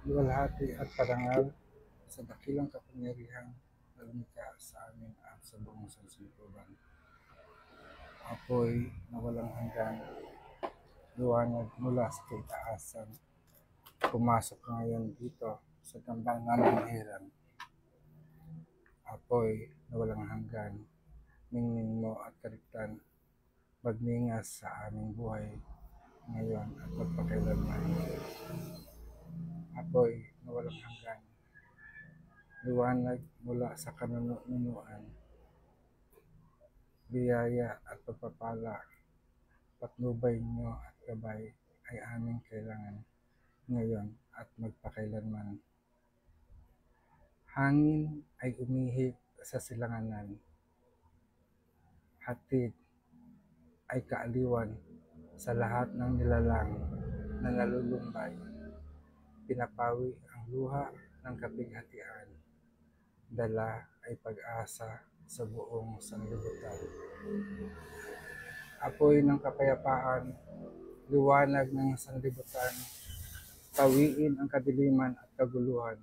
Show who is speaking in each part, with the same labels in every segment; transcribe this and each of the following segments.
Speaker 1: luwalhati at parangal sa dakilang kapangyarihang na lumikha sa amin at sa buong sanlibutan. Apoy na walang hanggan, liwanag mula sa kaitaasan. Pumasok ka ngayon dito sa tambang naming hirang. Apoy na walang hanggan, ningning mo at kaligtan, magningas sa aming buhay ngayon at magpakailanman. Apoy na walang hanggan, liwanag mula sa kanunuan, biyaya at pagpapala, patnubay niyo at gabay ay aming kailangan ngayon at magpakailanman. Hangin ay umihip sa silanganan, hatid ay kaaliwan sa lahat ng nilalang na nalulumbay. Pinapawi ang luha ng kapighatian, dala ay pag-asa sa buong sanlibutan. Apoy ng kapayapaan, liwanag ng sanlibutan, tawiin ang kadiliman at kaguluhan,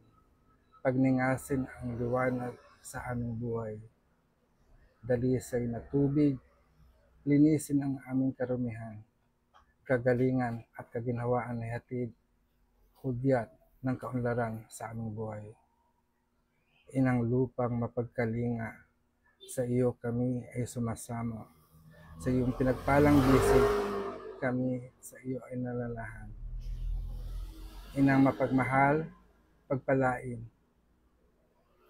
Speaker 1: pagningasin ang liwanag sa aming buhay. Dalisay na tubig, linisin ang aming karumihan, kagalingan at kaginhawaan ay hatid, hudyat ng kaunlaran sa aming buhay. Inang lupang mapagkalinga, sa iyo kami ay sumasama. Sa iyong pinagpalang bisig, kami sa iyo ay nalalahan. Inang mapagmahal, pagpalain,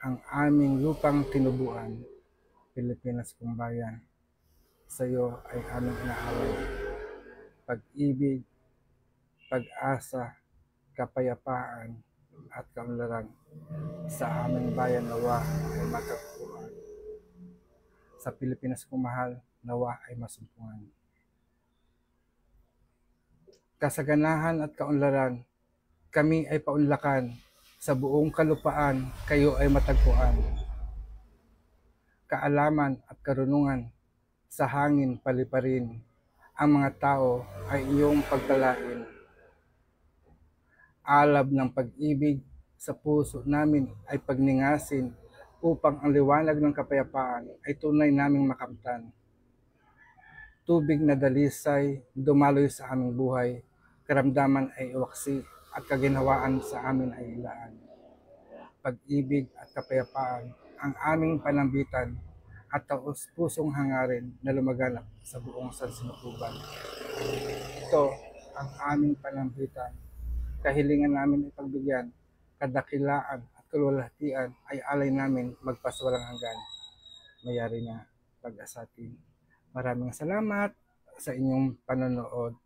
Speaker 1: ang aming lupang tinubuan, Pilipinas kong bayan. Sa iyo ay aming inaalay. Pag-ibig, pag-asa, kapayapaan at kaunlaran sa aming bayan nawa ay matagpuan. Sa Pilipinas kong mahal, nawa ay masumpungan. Kasaganahan at kaunlaran, kami ay paunlakan, sa buong kalupaan kayo ay matagpuan. Kaalaman at karunungan, sa hangin paliparin, ang mga tao ay iyong pagpalain. Alab ng pag-ibig sa puso namin ay pagningasin upang ang liwanag ng kapayapaan ay tunay naming makamtan. Tubig na dalisay, dumaloy sa aming buhay, karamdaman ay iwaksi at kaginhawaan sa amin ay ilaan. Pag-ibig at kapayapaan ang aming panambitan at taos-pusong hangarin na lumaganap sa buong sanlibutan. Ito ang aming panambitan, kahilingan namin ipagbigyan, kadakilaan at kaluwalhatian ay alay namin magpaswalang hanggan. Mayari na pag-asatin. Maraming salamat sa inyong panonood.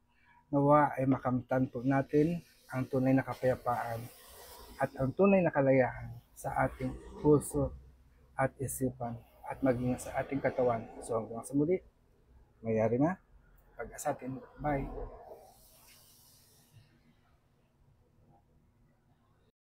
Speaker 1: Nawa ay makamtan po natin ang tunay na kapayapaan at ang tunay na kalayaan sa ating puso at isipan at maging sa ating katawan. So hanggang sa muli, mayari na pag-asatin. Bye!